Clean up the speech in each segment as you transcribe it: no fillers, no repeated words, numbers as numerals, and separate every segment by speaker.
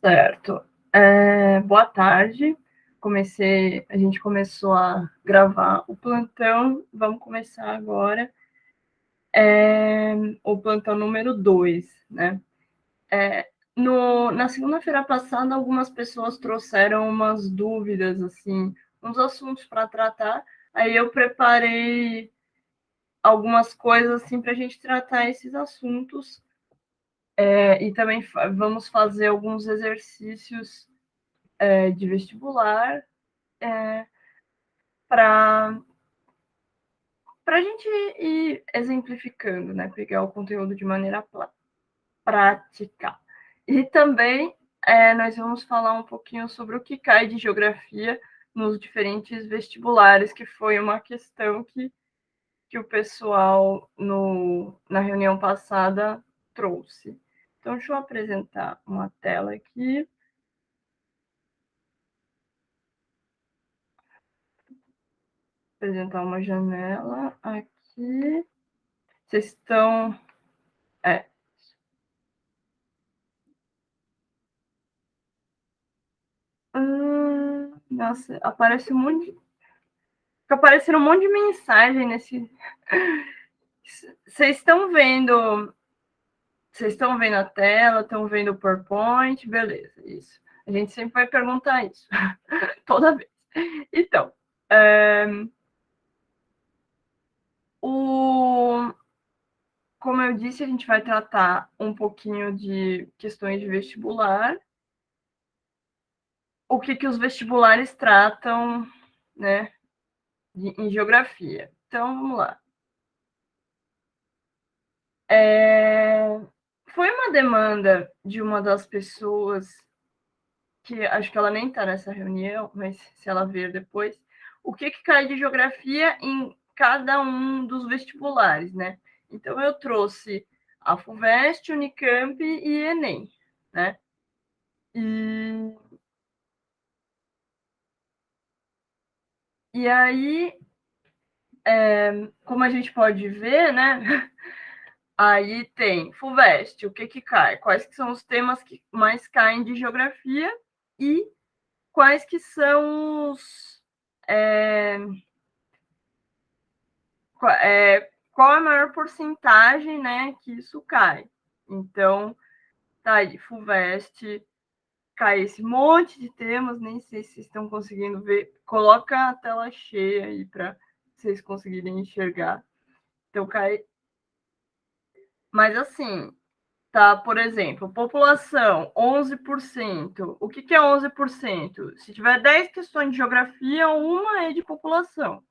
Speaker 1: Certo. Boa tarde. A gente começou a gravar o plantão. Vamos começar agora. O plantão número 2, né? Na segunda-feira passada, algumas pessoas trouxeram umas dúvidas, assim, uns assuntos para tratar. Aí eu preparei algumas coisas assim para a gente tratar esses assuntos. E também vamos fazer alguns exercícios de vestibular para a gente ir exemplificando, né? Pegar o conteúdo de maneira prática. E também nós vamos falar um pouquinho sobre o que cai de geografia nos diferentes vestibulares, que foi uma questão que o pessoal na reunião passada trouxe. Então, deixa eu apresentar uma tela aqui. Apresentar uma janela aqui. Vocês estão. Nossa, aparece um monte de. Fica aparecendo um monte de mensagem nesse. Vocês estão vendo. Vocês estão vendo a tela, estão vendo o PowerPoint, beleza, isso. A gente sempre vai perguntar isso, toda vez. Então, como eu disse, a gente vai tratar um pouquinho de questões de vestibular, o que os vestibulares tratam, né, em geografia. Então, vamos lá. Foi uma demanda de uma das pessoas, que acho que ela nem está nessa reunião, mas se ela ver depois, o que cai de geografia em cada um dos vestibulares, né? Então, eu trouxe a FUVEST, Unicamp e Enem, né? E aí, como a gente pode ver, né? Aí tem FUVEST, o que cai? Quais que são os temas que mais caem de geografia e quais que são os... qual a maior porcentagem, né, que isso cai. Então, tá aí, FUVEST, cai esse monte de temas, nem sei se vocês estão conseguindo ver. Coloca a tela cheia aí para vocês conseguirem enxergar. Então, cai... Mas, assim, tá, por exemplo, população, 11%. O que é 11%? Se tiver 10 questões de geografia, uma é de população.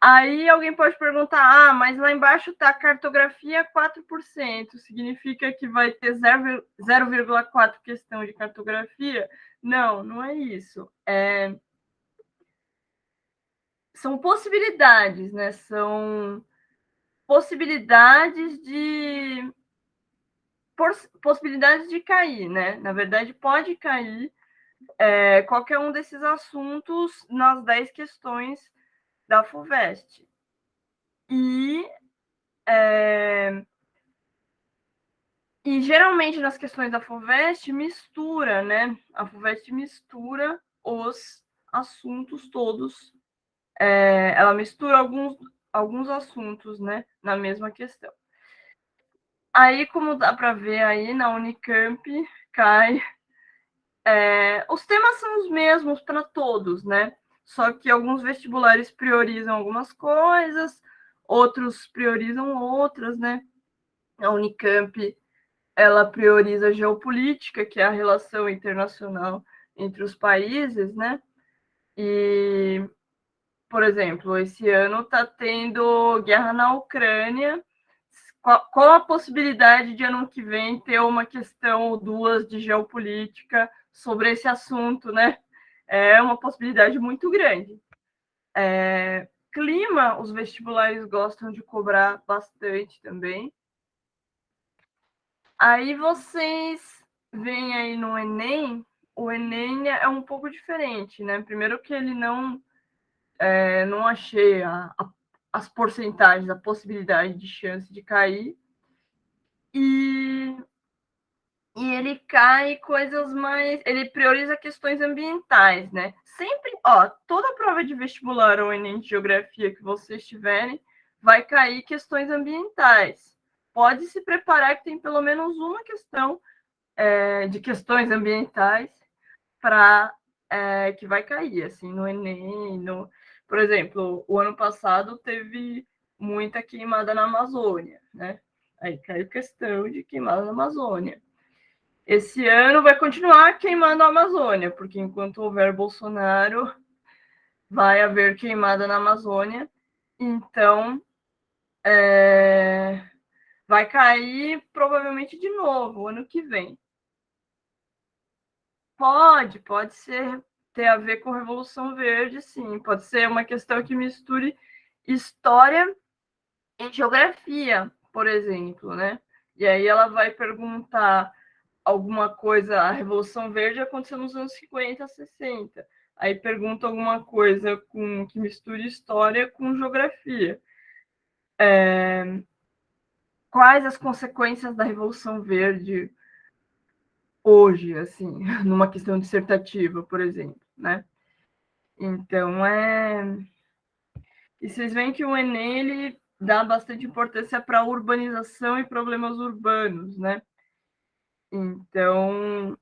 Speaker 1: Aí alguém pode perguntar, mas lá embaixo está cartografia 4%, significa que vai ter 0,4 questão de cartografia? Não, não é isso. São possibilidades, né? São possibilidades de cair, né? Na verdade, pode cair qualquer um desses assuntos nas 10 questões da FUVEST. E geralmente nas questões da FUVEST mistura, né? A FUVEST mistura os assuntos todos. Ela mistura alguns assuntos, né? Na mesma questão. Aí, como dá para ver aí, na Unicamp cai. Os temas são os mesmos para todos, né? Só que alguns vestibulares priorizam algumas coisas, outros priorizam outras, né? A Unicamp, ela prioriza a geopolítica, que é a relação internacional entre os países, né? E, por exemplo, esse ano está tendo guerra na Ucrânia. Qual a possibilidade de ano que vem ter uma questão ou duas de geopolítica sobre esse assunto, né? É uma possibilidade muito grande. Clima, os vestibulares gostam de cobrar bastante também. Aí vocês veem aí no Enem, o Enem é um pouco diferente, né? Primeiro que ele não achei as porcentagens, a possibilidade de chance de cair. E e ele cai coisas mais. Ele prioriza questões ambientais, né? Sempre, ó, toda prova de vestibular ou Enem de geografia que vocês tiverem, vai cair questões ambientais. Pode se preparar que tem pelo menos uma questão de questões ambientais para que vai cair, assim, no Enem. Por exemplo, o ano passado teve muita queimada na Amazônia, né? Aí caiu questão de queimada na Amazônia. Esse ano vai continuar queimando a Amazônia, porque enquanto houver Bolsonaro, vai haver queimada na Amazônia. Então, vai cair provavelmente de novo ano que vem. Pode ser ter a ver com Revolução Verde, sim. Pode ser uma questão que misture história e geografia, por exemplo, né? E aí ela vai perguntar alguma coisa, a Revolução Verde aconteceu nos anos 50, 60. Aí pergunta alguma coisa que misture história com geografia. Quais as consequências da Revolução Verde hoje, assim, numa questão dissertativa, por exemplo, né? Então, E vocês veem que o Enem ele dá bastante importância para a urbanização e problemas urbanos, né? Então,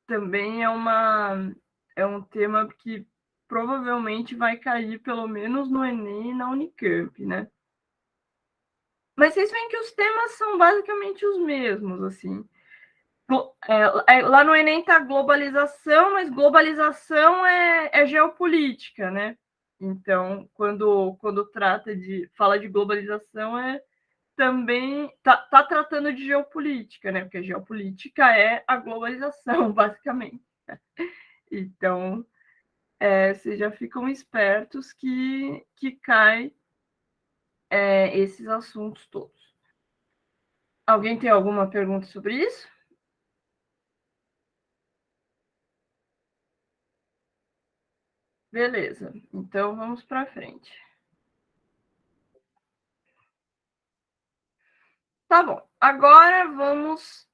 Speaker 1: também é um tema que provavelmente vai cair pelo menos no Enem e na Unicamp, né? Mas vocês veem que os temas são basicamente os mesmos, assim. Lá no Enem está globalização, mas globalização é geopolítica, né? Então, quando fala de globalização, também tá tratando de geopolítica, né? Porque geopolítica é a globalização, basicamente. Então, vocês já ficam espertos que cai esses assuntos todos. Alguém tem alguma pergunta sobre isso? Beleza, então vamos para frente. Tá bom, agora vamos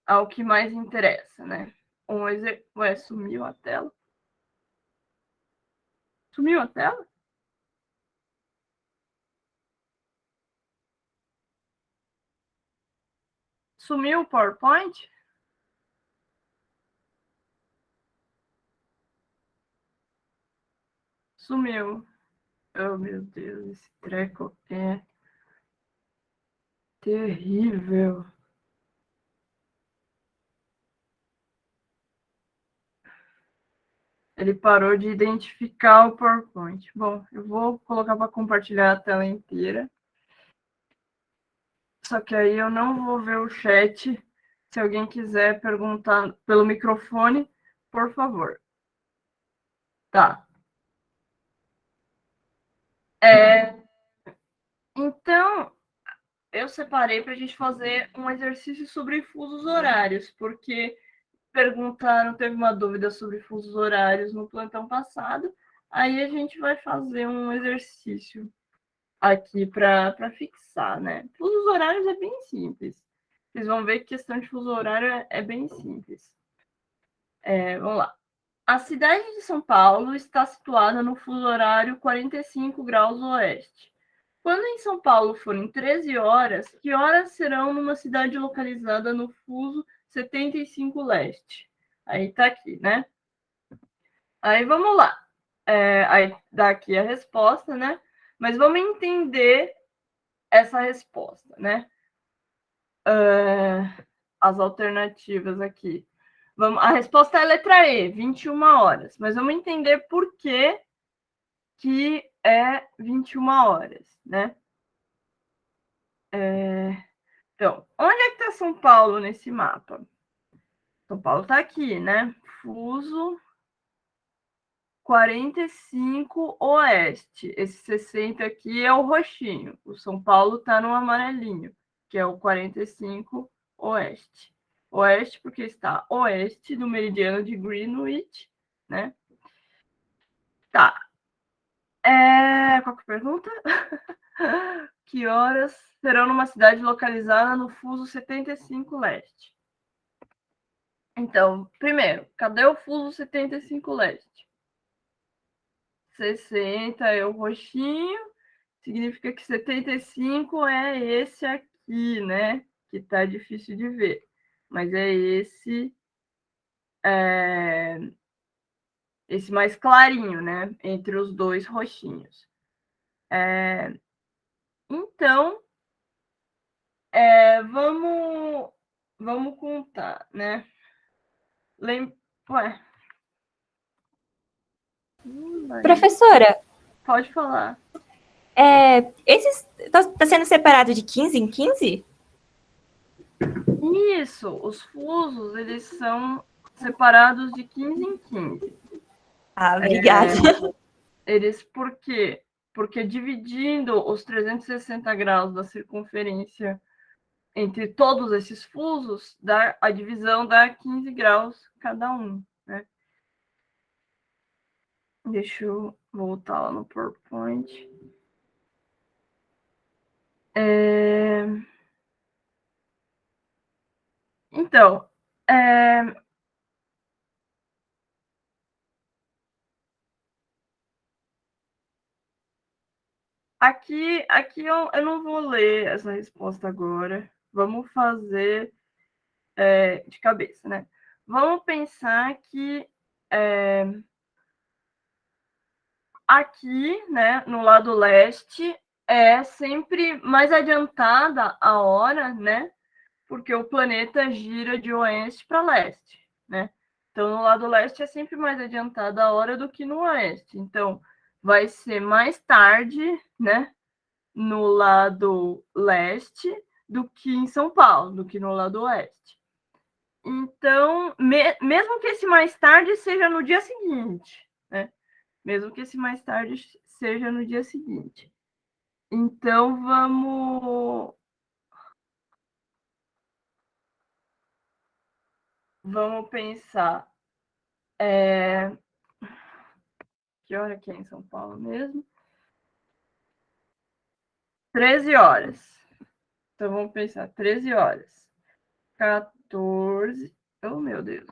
Speaker 1: ao que mais interessa, né? Ué, sumiu a tela? Sumiu a tela? Sumiu o PowerPoint? Sumiu. Oh, meu Deus, esse treco é terrível. Ele parou de identificar o PowerPoint. Bom, eu vou colocar para compartilhar a tela inteira. Só que aí eu não vou ver o chat. Se alguém quiser perguntar pelo microfone, por favor. Tá. É, então, eu separei para a gente fazer um exercício sobre fusos horários, porque perguntaram, teve uma dúvida sobre fusos horários no plantão passado. Aí a gente vai fazer um exercício aqui para fixar, né? Fusos horários é bem simples. Vocês vão ver que questão de fuso horário é bem simples. Vamos lá. A cidade de São Paulo está situada no fuso horário 45 graus oeste. Quando em São Paulo forem 13 horas, que horas serão numa cidade localizada no fuso 75 leste? Aí tá aqui, né? Aí vamos lá. Aí dá aqui a resposta, né? Mas vamos entender essa resposta, né? As alternativas aqui. A resposta é a letra E, 21 horas. Mas vamos entender por que é 21 horas, né? Então, onde é que está São Paulo nesse mapa? São Paulo está aqui, né? Fuso 45 oeste. Esse 60 aqui é o roxinho. O São Paulo está no amarelinho, que é o 45 oeste. Oeste porque está oeste do meridiano de Greenwich, né? Tá. Qual que é a pergunta? Que horas serão numa cidade localizada no fuso 75 leste? Então, primeiro, cadê o fuso 75 leste? 60 é o roxinho, significa que 75 é esse aqui, né? Que tá difícil de ver. Mas é esse mais clarinho, né? Entre os dois roxinhos. Então, vamos contar, né? Ué,
Speaker 2: Professora,
Speaker 1: pode falar.
Speaker 2: esses tá sendo separado de 15 em 15?
Speaker 1: Isso, os fusos, eles são separados de 15 em 15.
Speaker 2: Ah, obrigada.
Speaker 1: Eles, por quê? Porque dividindo os 360 graus da circunferência entre todos esses fusos, a divisão dá 15 graus cada um, né? Deixa eu voltar lá no PowerPoint. Então, aqui eu não vou ler essa resposta agora. Vamos fazer de cabeça, né? Vamos pensar que aqui, né, no lado leste, é sempre mais adiantada a hora, né? Porque o planeta gira de oeste para leste, né? Então, no lado leste é sempre mais adiantada a hora do que no oeste. Então, vai ser mais tarde, né? No lado leste do que em São Paulo, do que no lado oeste. Então, mesmo que esse mais tarde seja no dia seguinte, né? Mesmo que esse mais tarde seja no dia seguinte. Então, vamos pensar. Que hora que é em São Paulo mesmo? 13 horas. Então, vamos pensar. 13 horas. 14. Oh, meu Deus.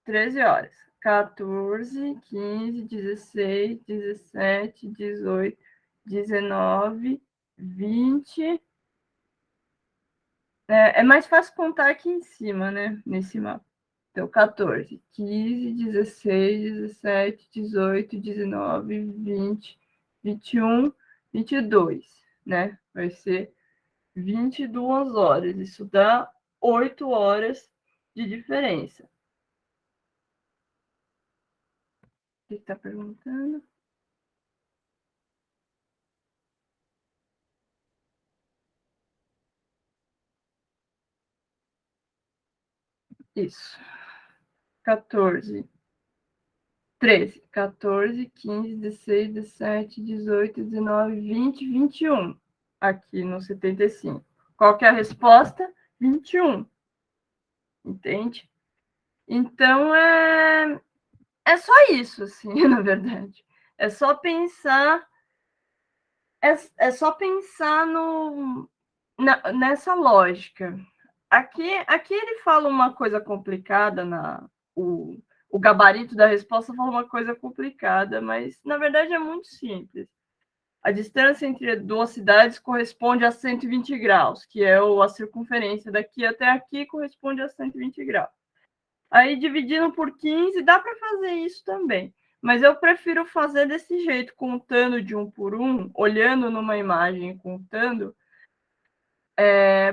Speaker 1: 13 horas. 14, 15, 16, 17, 18, 19, 20. É mais fácil contar aqui em cima, né? Nesse mapa. Então, 14, 15, 16, 17, 18, 19, 20, 21, 22, né? Vai ser 22 horas. Isso dá 8 horas de diferença. O que está perguntando? Isso. 14, 13, 14, 15, 16, 17, 18, 19, 20, 21. Aqui no 75. Qual que é a resposta? 21. Entende? Então, é só isso, assim, na verdade. É só pensar, é só pensar nessa lógica. Aqui ele fala uma coisa complicada, o gabarito da resposta fala uma coisa complicada, mas, na verdade, é muito simples. A distância entre duas cidades corresponde a 120 graus, que é a circunferência daqui até aqui corresponde a 120 graus. Aí, dividindo por 15, dá para fazer isso também. Mas eu prefiro fazer desse jeito, contando de um por um, olhando numa imagem e contando,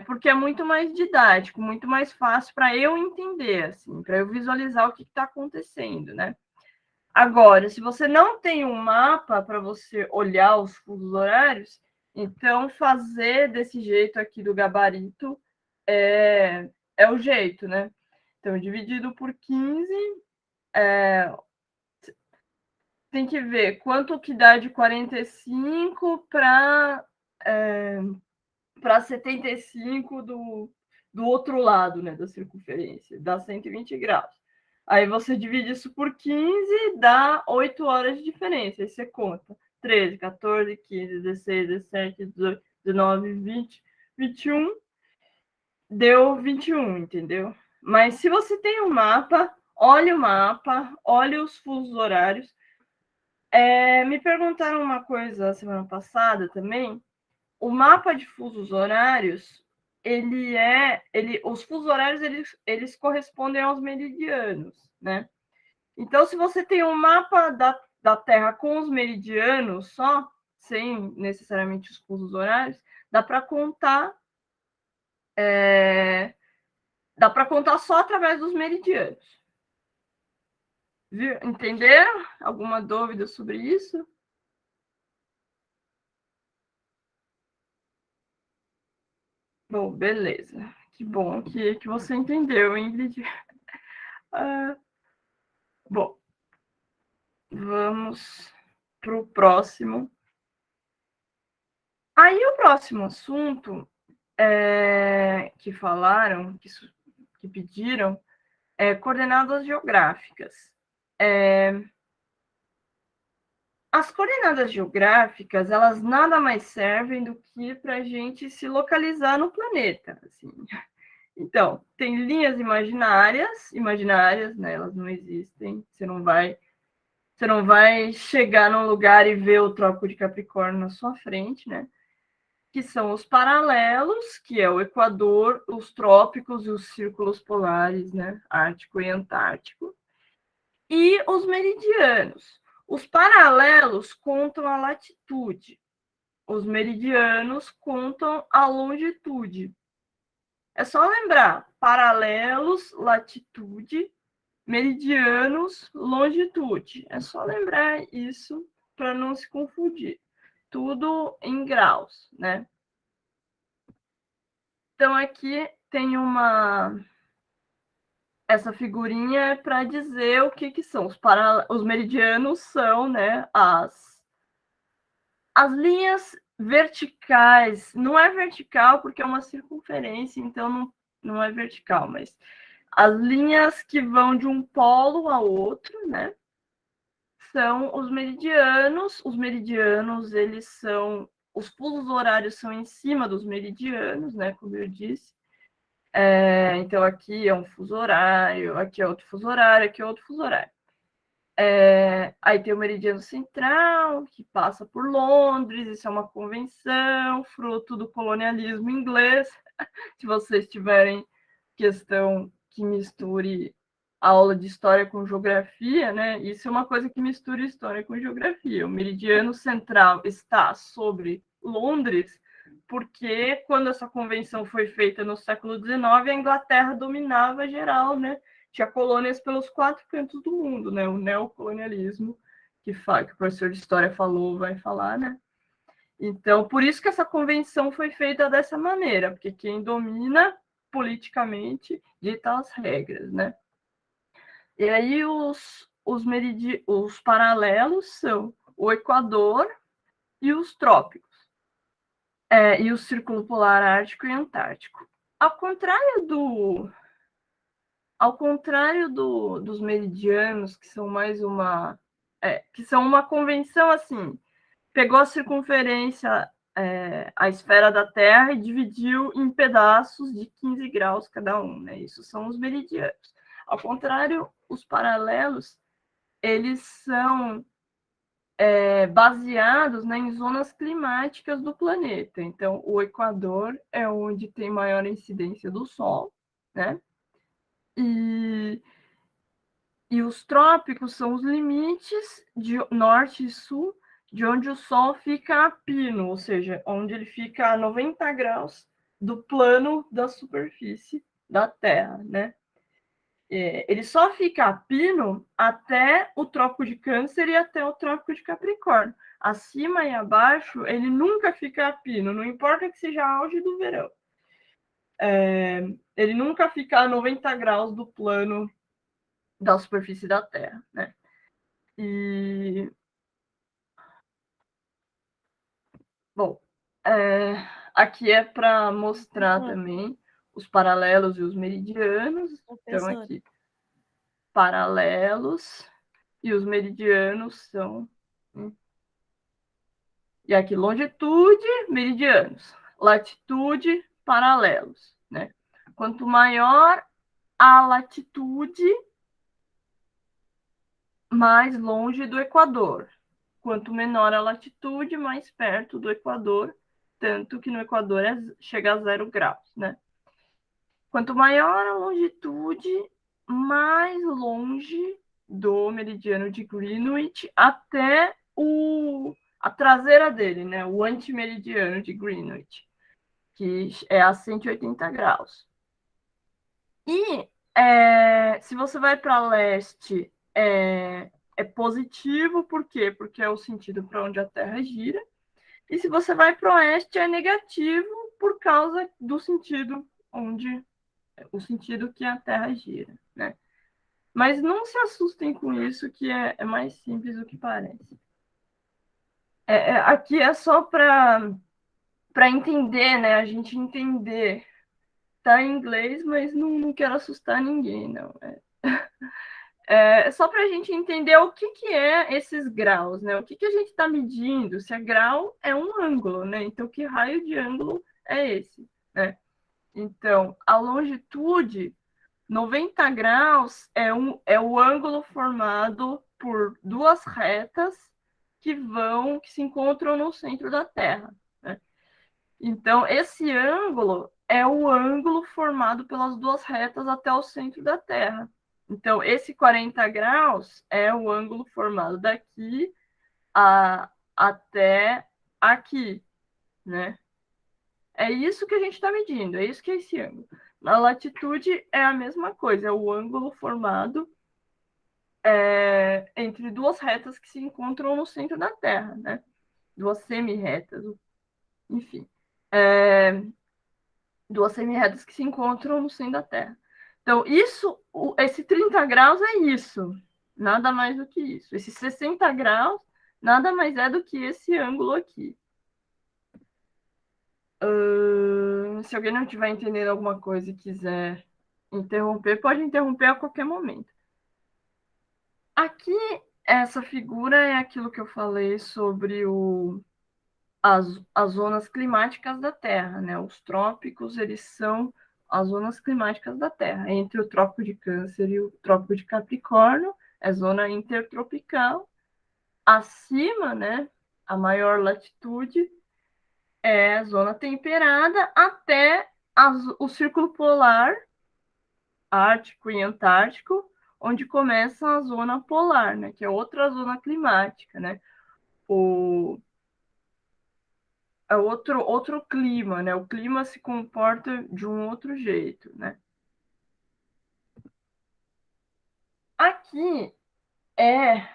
Speaker 1: porque é muito mais didático, muito mais fácil para eu entender, assim, para eu visualizar o que está acontecendo, né? Agora, se você não tem um mapa para você olhar os fusos horários, então fazer desse jeito aqui do gabarito é o jeito, né? Então, dividido por 15, tem que ver quanto que dá de 45 para 75 do outro lado, né, da circunferência, dá 120 graus. Aí você divide isso por 15, dá 8 horas de diferença. Aí você conta 13, 14, 15, 16, 17, 18, 19, 20, 21, deu 21, entendeu? Mas se você tem um mapa, olhe o mapa, olhe os fusos horários. Me perguntaram uma coisa semana passada também. O mapa de fusos horários, os fusos horários eles correspondem aos meridianos, né? Então, se você tem um mapa da Terra com os meridianos só, sem necessariamente os fusos horários, dá para contar, só através dos meridianos. Viu? Entenderam? Alguma dúvida sobre isso? Bom, beleza. Que bom que você entendeu, Ingrid. Bom, vamos para o próximo. Aí, o próximo assunto que falaram, que pediram, coordenadas geográficas. As coordenadas geográficas, elas nada mais servem do que para a gente se localizar no planeta. Assim. Então, tem linhas imaginárias, né? Elas não existem. Você não vai chegar num lugar e ver o Trópico de Capricórnio na sua frente, né? Que são os paralelos, que é o Equador, os trópicos e os círculos polares, né? Ártico e Antártico. E os meridianos. Os paralelos contam a latitude. Os meridianos contam a longitude. É só lembrar: paralelos, latitude, meridianos, longitude. É só lembrar isso para não se confundir. Tudo em graus, né? Então, aqui tem essa figurinha para dizer o que são. Os meridianos são, né, as linhas verticais. Não é vertical porque é uma circunferência, então não é vertical, mas as linhas que vão de um polo ao outro, né, são os meridianos. Os meridianos, eles são... Os fusos horários são em cima dos meridianos, né, como eu disse. Então, aqui é um fuso horário, aqui é outro fuso horário, aqui é outro fuso horário. Aí tem o meridiano central, que passa por Londres. Isso é uma convenção, fruto do colonialismo inglês. Se vocês tiverem questão que misture a aula de história com geografia, né? Isso é uma coisa que mistura história com geografia. O meridiano central está sobre Londres, porque quando essa convenção foi feita no século XIX, a Inglaterra dominava geral, né? Tinha colônias pelos 4 cantos do mundo, né? O neocolonialismo, que o professor de história vai falar, né? Então, por isso que essa convenção foi feita dessa maneira, porque quem domina politicamente dita as regras, né? E aí os paralelos são o Equador e os trópicos, e o Círculo Polar Ártico e Antártico. Ao contrário dos meridianos, que são uma convenção assim, pegou a circunferência, a esfera da Terra, e dividiu em pedaços de 15 graus cada um, né? Isso são os meridianos. Ao contrário, os paralelos, eles são baseados, né, em zonas climáticas do planeta. Então, o Equador é onde tem maior incidência do Sol, né? E os trópicos são os limites de norte e sul, de onde o Sol fica a pino, ou seja, onde ele fica a 90 graus do plano da superfície da Terra, né? Ele só fica a pino até o Trópico de Câncer e até o Trópico de Capricórnio. Acima e abaixo, ele nunca fica a pino, não importa que seja auge do verão. Ele nunca fica a 90 graus do plano da superfície da Terra, né? E, bom, aqui é para mostrar também os paralelos e os meridianos. Então, aqui, paralelos e os meridianos são... E aqui, longitude, meridianos. Latitude, paralelos, né? Quanto maior a latitude mais longe do Equador. Quanto menor a latitude, mais perto do Equador, tanto que no Equador chega a 0 graus, né? Quanto maior a longitude, mais longe do meridiano de Greenwich até a traseira dele, né? O antimeridiano de Greenwich, que é a 180 graus. E se você vai para leste, é positivo, por quê? Porque é o sentido para onde a Terra gira. E se você vai para o oeste, é negativo por causa do sentido o sentido que a Terra gira, né? Mas não se assustem com isso, que é mais simples do que parece. Aqui é só para entender, né? A gente entender. Tá em inglês, mas não quero assustar ninguém, não. Só para a gente entender o que é esses graus, né? O que a gente está medindo? Se é grau, é um ângulo, né? Então, que raio de ângulo é esse, né? Então, a longitude, 90 graus, é o ângulo formado por duas retas que se encontram no centro da Terra, né? Então, esse ângulo é o ângulo formado pelas duas retas até o centro da Terra. Então, esse 40 graus é o ângulo formado daqui até aqui, né? É isso que a gente está medindo, é isso que é esse ângulo. Na latitude é a mesma coisa, é o ângulo formado entre duas retas que se encontram no centro da Terra, né? Duas semi-retas, enfim. Duas semi-retas que se encontram no centro da Terra. Então, esse 30 graus é isso, nada mais do que isso. Esse 60 graus nada mais é do que esse ângulo aqui. Se alguém não estiver entendendo alguma coisa e quiser interromper, pode interromper a qualquer momento. Aqui, essa figura é aquilo que eu falei sobre as zonas climáticas da Terra, né? Os trópicos, eles são as zonas climáticas da Terra. Entre o Trópico de Câncer e o Trópico de Capricórnio, é zona intertropical. Acima, né, a maior latitude, é a zona temperada até o Círculo Polar, Ártico e Antártico, onde começa a zona polar, né, que é outra zona climática, né? É outro clima, né? O clima se comporta de um outro jeito, né? Aqui é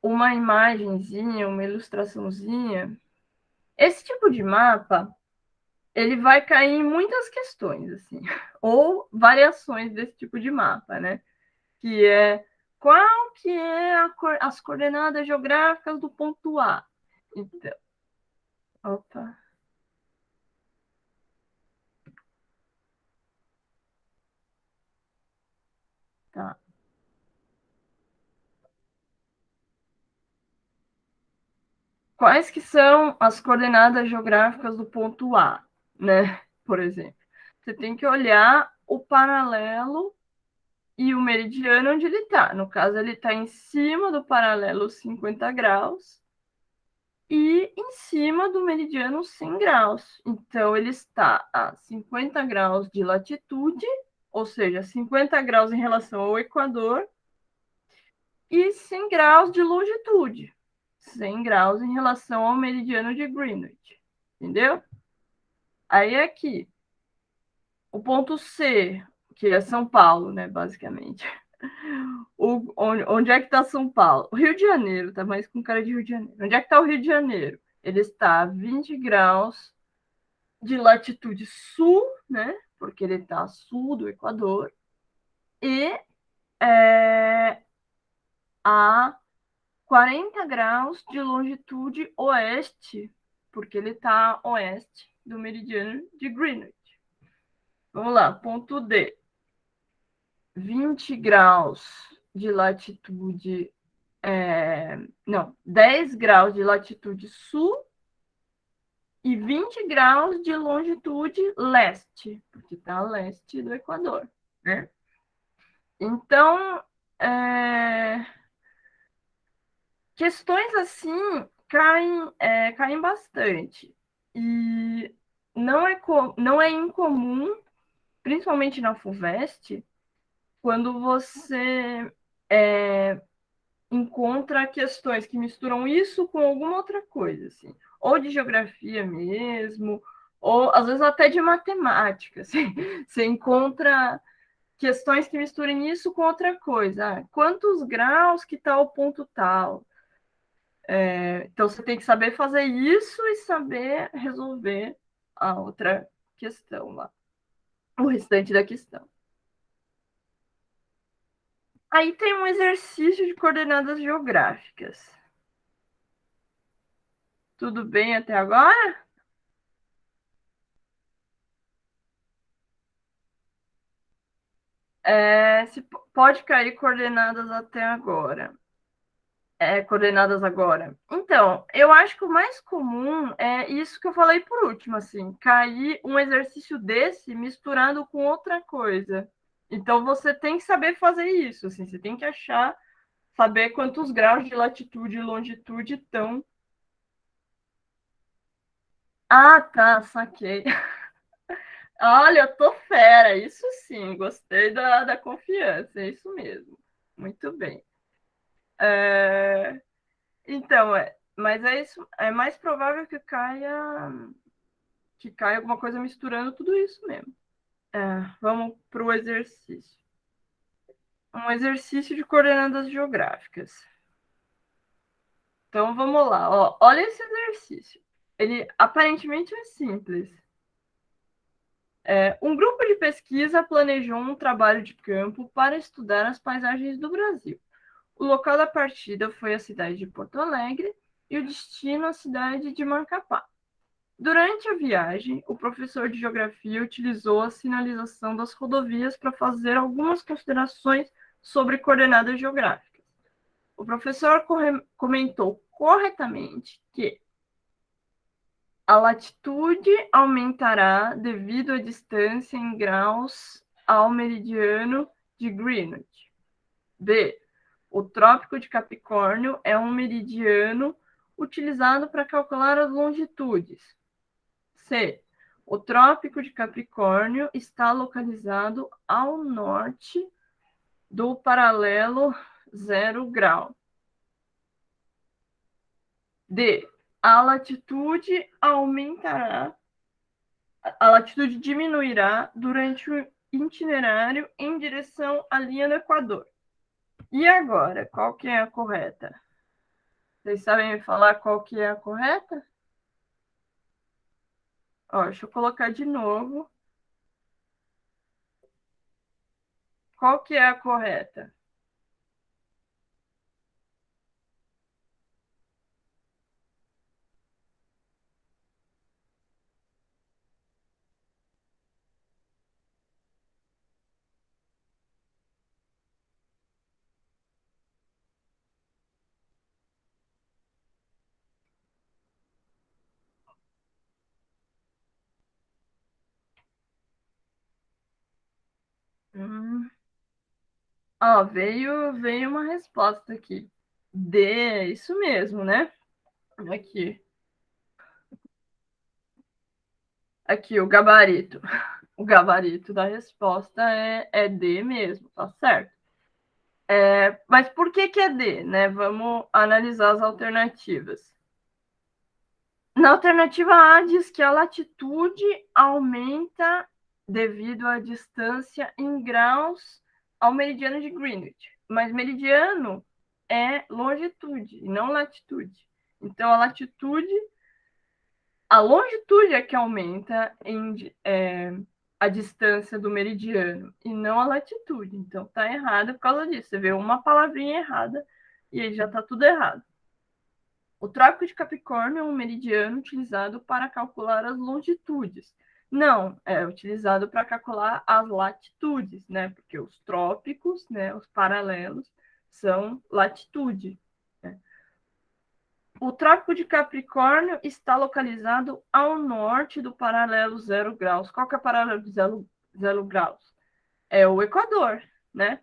Speaker 1: uma imagenzinha, uma ilustraçãozinha. Esse tipo de mapa, ele vai cair em muitas questões, assim, ou variações desse tipo de mapa, né? Que é qual que é as coordenadas geográficas do ponto A. Então, opa, tá. Quais que são as coordenadas geográficas do ponto A, né? Por exemplo, você tem que olhar o paralelo e o meridiano onde ele está. No caso, ele está em cima do paralelo 50 graus e em cima do meridiano 100 graus. Então, ele está a 50 graus de latitude, ou seja, 50 graus em relação ao Equador, e 100 graus de longitude, 100 graus em relação ao meridiano de Greenwich, entendeu? Aí aqui, o ponto C, que é São Paulo, né, basicamente. Onde é que está São Paulo? O Rio de Janeiro, tá mais com cara de Rio de Janeiro. Onde é que está o Rio de Janeiro? Ele está a 20 graus de latitude sul, né, porque ele está a sul do Equador, e a 40 graus de longitude oeste, porque ele está a oeste do meridiano de Greenwich. Vamos lá, ponto D. 20 graus de latitude. Não, 10 graus de latitude sul e 20 graus de longitude leste, porque está a leste do Equador, né? Então, questões assim caem bastante. E não é incomum, principalmente na FUVEST, quando você encontra questões que misturam isso com alguma outra coisa, assim, ou de geografia mesmo, ou às vezes até de matemática. Assim. Você encontra questões que misturem isso com outra coisa. Quantos graus que está o ponto tal? Então você tem que saber fazer isso e saber resolver a outra questão lá, o restante da questão. Aí tem um exercício de coordenadas geográficas. Tudo bem até agora? Se pode cair coordenadas até agora. Coordenadas agora. Então, eu acho que o mais comum é isso que eu falei por último, assim, cair um exercício desse misturado com outra coisa. Então, você tem que saber fazer isso, assim, você tem que saber quantos graus de latitude e longitude estão. Ah, tá, saquei. Olha, eu tô fera, isso sim, gostei da confiança, é isso mesmo. Muito bem. É, Então, mas é isso, é mais provável que caia alguma coisa misturando tudo isso mesmo. Vamos para o exercício. Um exercício de coordenadas geográficas. Então, vamos lá. Ó, olha esse exercício. Ele aparentemente é simples. Um grupo de pesquisa planejou um trabalho de campo para estudar as paisagens do Brasil. O local da partida foi a cidade de Porto Alegre e o destino a cidade de Macapá. Durante a viagem, o professor de geografia utilizou a sinalização das rodovias para fazer algumas considerações sobre coordenadas geográficas. O professor comentou corretamente que a latitude aumentará devido à distância em graus ao meridiano de Greenwich. B. O Trópico de Capricórnio é um meridiano utilizado para calcular as longitudes. C. O Trópico de Capricórnio está localizado ao norte do paralelo 0 grau. D. A latitude diminuirá durante o itinerário em direção à linha do Equador. E agora, qual que é a correta? Vocês sabem me falar qual que é a correta? Ó, deixa eu colocar de novo. Qual que é a correta? Hum. Ó, veio uma resposta aqui. D, isso mesmo, né? Aqui. Aqui, o gabarito. O gabarito da resposta é D mesmo, tá certo. Mas por que é D, né? Vamos analisar as alternativas. Na alternativa A, diz que a latitude aumenta devido à distância em graus ao meridiano de Greenwich. Mas meridiano é longitude, não latitude. Então, a longitude é que aumenta a distância do meridiano, e não a latitude. Então, está errado por causa disso. Você vê uma palavrinha errada e aí já está tudo errado. O Trópico de Capricórnio é um meridiano utilizado para calcular as longitudes. Não, é utilizado para calcular as latitudes, né? Porque os trópicos, né, os paralelos, são latitude. Né? O Trópico de Capricórnio está localizado ao norte do paralelo 0 graus. Qual que é o paralelo de 0 graus? É o Equador, né?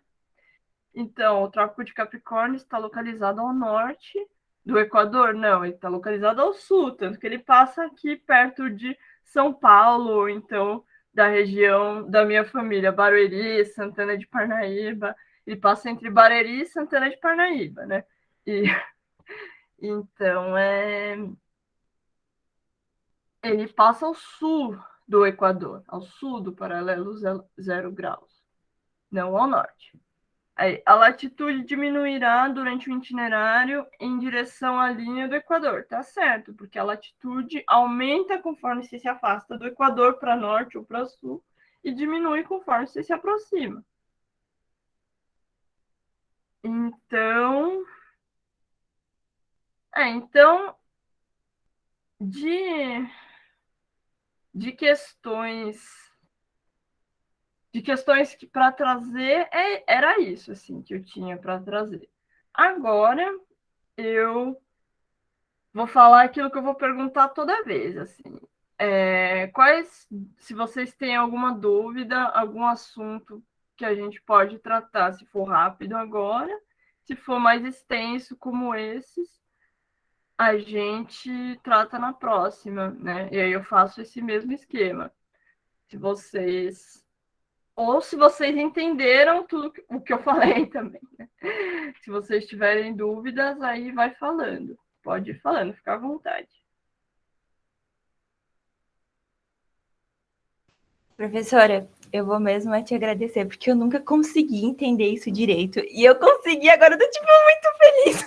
Speaker 1: Então, o Trópico de Capricórnio está localizado ao norte do Equador? Não, ele está localizado ao sul, tanto que ele passa aqui perto de São Paulo, então, da região da minha família, Barueri, Santana de Parnaíba. Ele passa entre Barueri e Santana de Parnaíba, né? E, então, ele passa ao sul do Equador, ao sul do paralelo 0 graus, não ao norte. A latitude diminuirá durante o itinerário em direção à linha do Equador, tá certo? Porque a latitude aumenta conforme você se afasta do Equador para norte ou para sul e diminui conforme você se aproxima. Então, então de, de questões que para trazer era isso assim que eu tinha para trazer. Agora eu vou falar aquilo que eu vou perguntar toda vez, assim. Se vocês têm alguma dúvida, algum assunto que a gente pode tratar, se for rápido agora, se for mais extenso como esses, a gente trata na próxima, né? E aí eu faço esse mesmo esquema. Se vocês ou se vocês entenderam tudo o que eu falei também, né? Se vocês tiverem dúvidas, aí vai falando. Pode ir falando, fica à vontade.
Speaker 2: Professora, eu vou mesmo te agradecer, porque eu nunca consegui entender isso direito. E eu consegui, agora eu tô, tipo, muito feliz.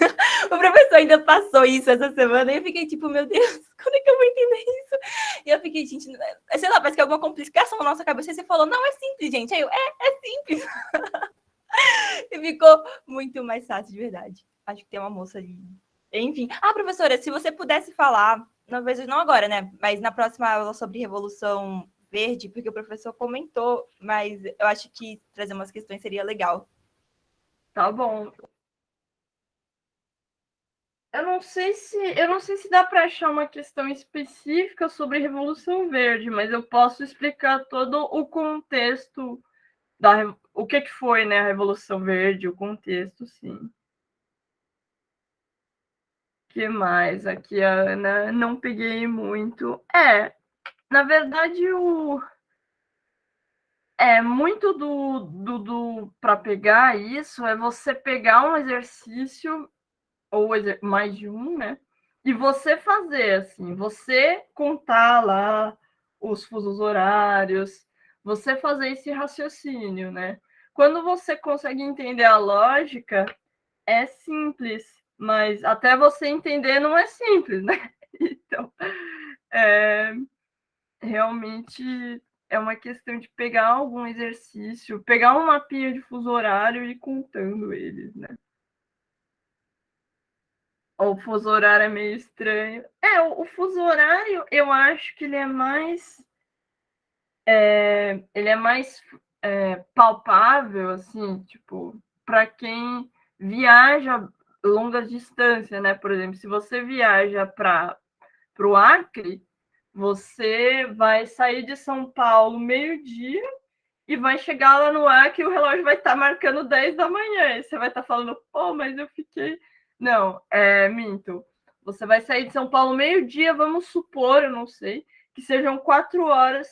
Speaker 2: O professor ainda passou isso essa semana, e eu fiquei, tipo, meu Deus, quando é que eu vou entender isso? E eu fiquei, gente, sei lá, parece que é alguma complicação na nossa cabeça. E você falou, não, é simples, gente. Aí eu, é simples. E ficou muito mais fácil, de verdade. Acho que tem uma moça ali. Enfim. Ah, professora, se você pudesse falar, talvez não agora, né? Mas na próxima aula sobre Revolução Verde, porque o professor comentou, mas eu acho que trazer umas questões seria legal.
Speaker 1: Tá bom. Eu não sei se dá para achar uma questão específica sobre Revolução Verde, mas eu posso explicar todo o contexto o que foi, né, a Revolução Verde, o contexto, sim. O que mais? Aqui a Ana não peguei muito. Na verdade, muito do para pegar isso é você pegar um exercício ou mais de um, né? E você fazer assim, você contar lá os fusos horários, você fazer esse raciocínio, né? Quando você consegue entender a lógica, é simples, mas até você entender não é simples, né? Então, realmente é uma questão de pegar algum exercício, pegar um mapinha de fuso horário e ir contando eles, né? O fuso horário é meio estranho. O fuso horário, eu acho que ele é mais palpável, assim, tipo, para quem viaja longas distâncias, né? Por exemplo, se você viaja para o Acre, você vai sair de São Paulo meio-dia e vai chegar lá no Acre e o relógio vai estar marcando 10 da manhã. E você vai estar falando, pô, mas eu fiquei. Não, minto. Você vai sair de São Paulo meio-dia, vamos supor, eu não sei, que sejam 4 horas.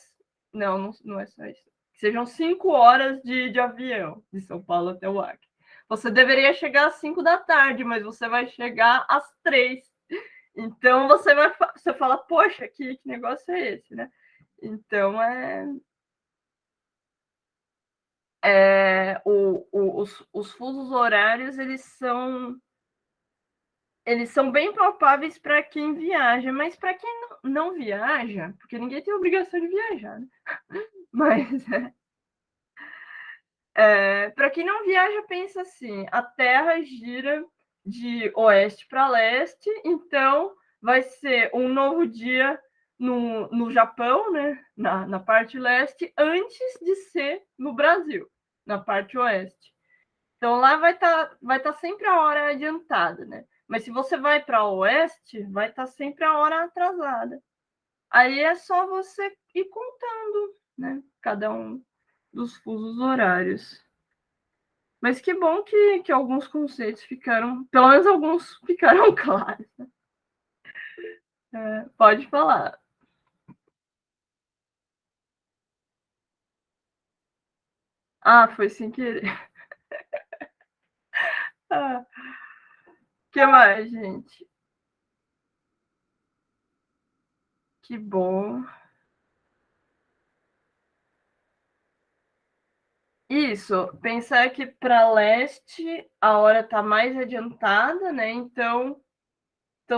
Speaker 1: Não, não, não é só isso. Que sejam 5 horas de avião de São Paulo até o Acre. Você deveria chegar às 5 da tarde, mas você vai chegar às 3. Então você fala, poxa, que negócio é esse, né? Então os fusos horários eles são bem palpáveis para quem viaja, mas para quem não viaja, porque ninguém tem obrigação de viajar, né? Mas para quem não viaja, pensa assim: a Terra gira de oeste para leste, então vai ser um novo dia no Japão, né? Na parte leste, antes de ser no Brasil, na parte oeste. Então lá vai tá sempre a hora adiantada, né? Mas se você vai para oeste, vai estar sempre a hora atrasada. Aí é só você ir contando, né? Cada um dos fusos horários. Mas que bom que alguns conceitos ficaram, pelo menos alguns ficaram claros. Né? Pode falar. Ah, foi sem querer. Ah, que mais, gente? Que bom. Isso, pensar que para leste a hora está mais adiantada, né? Então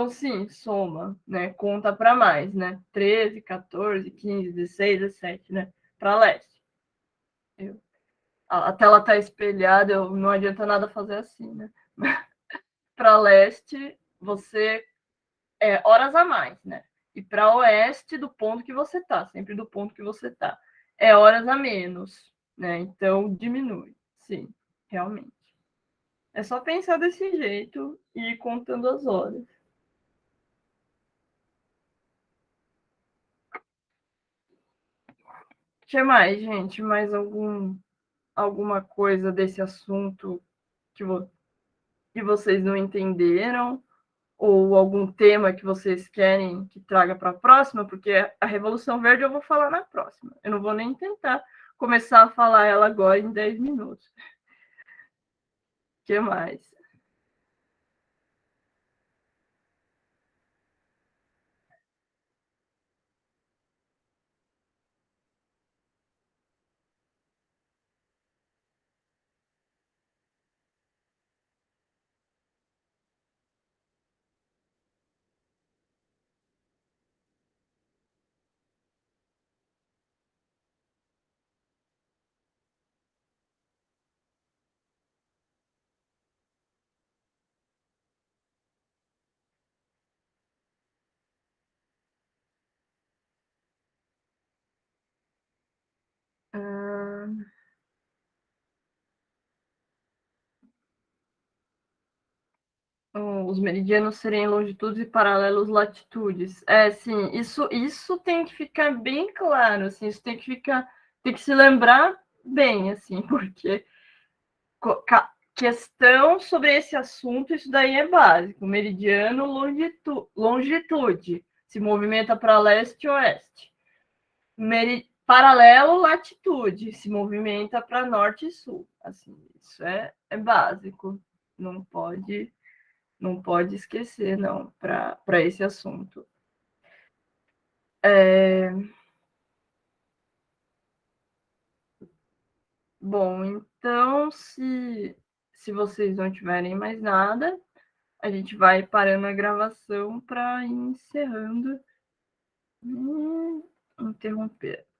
Speaker 1: sim, soma, né? Conta para mais, né? 13, 14, 15, 16, 17, né? Para leste. A tela está espelhada, não adianta nada fazer assim, né? Para leste, você horas a mais, né? E para oeste, do ponto que você está, sempre do ponto que você está, é horas a menos, né? Então diminui, sim, realmente. É só pensar desse jeito e ir contando as horas. O que mais, gente? Mais alguma coisa desse assunto que, que vocês não entenderam? Ou algum tema que vocês querem que traga para a próxima? Porque a Revolução Verde eu vou falar na próxima. Eu não vou nem tentar começar a falar ela agora em 10 minutos. O que mais? Ah, os meridianos serem longitudes e paralelos latitudes. Sim, isso tem que ficar bem claro, assim, isso tem que se lembrar bem, assim, porque questão sobre esse assunto, isso daí é básico. Meridiano, longitude, se movimenta para leste e oeste. Paralelo, latitude, se movimenta para norte e sul. Assim, isso é básico. Não pode esquecer, não, para esse assunto. Bom, então, se vocês não tiverem mais nada, a gente vai parando a gravação para ir encerrando. Interromper.